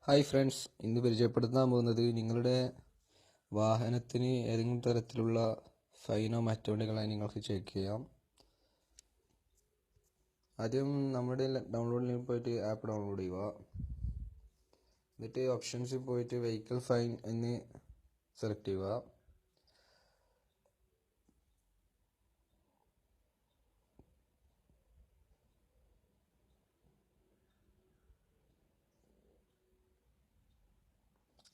Hi friends, ഇന്ന് പരിചയപ്പെടുത്താൻ പോകുന്നത് നിങ്ങളുടെ വാഹനത്തിന് ഏതെങ്കിലും തരത്തിലുള്ള ഫൈനോ മറ്റോ ഉണ്ടെങ്കിൽ നിങ്ങൾക്ക് ചെക്ക് ചെയ്യാം. ആദ്യം നമ്മുടെ ഡൗൺലോഡിൽ പോയിട്ട് ആപ്പ് ഡൗൺലോഡ് ചെയ്യുക. എന്നിട്ട് ഓപ്ഷൻസിൽ പോയിട്ട് വെഹിക്കിൾ ഫൈൻ എന്ന് സെലക്ട് ചെയ്യുക.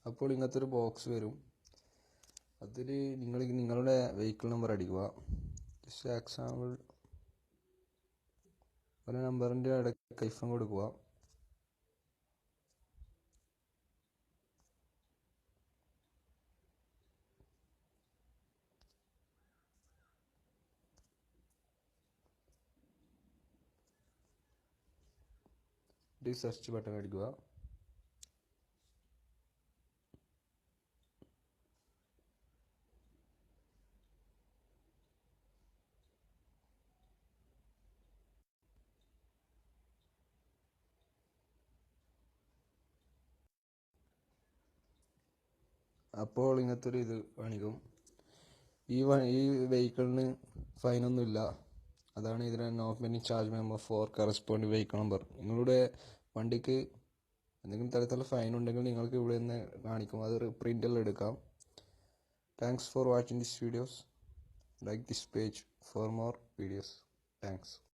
അപ്പോൾ ഇങ്ങനത്തെ ഒരു ബോക്സ് വരും. അതിൽ നിങ്ങളുടെ വെഹിക്കിൾ നമ്പർ അടിക്കുക. ജസ്റ്റ് എക്സാമ്പിൾ ഒരു നമ്പറിൻ്റെ ഇടയ്ക്ക് കൈഫം കൊടുക്കുക. സെർച്ച് ബട്ടൺ അടിക്കുക. അപ്പോൾ ഇങ്ങനത്തെ ഒരു ഇത് കാണിക്കും. ഈ വെഹിക്കിളിന് ഫൈനൊന്നുമില്ല. അതാണ് ഇതിന് no pending charge memo for corresponding vehicle number. നിങ്ങളുടെ വണ്ടിക്ക് എന്തെങ്കിലും തരത്തിലുള്ള ഫൈൻ ഉണ്ടെങ്കിൽ നിങ്ങൾക്ക് ഇവിടെ നിന്ന് കാണിക്കും. അത് പ്രിൻ്റെല്ലാം എടുക്കാം. Thanks for watching this videos. Like this page for more videos. Thanks.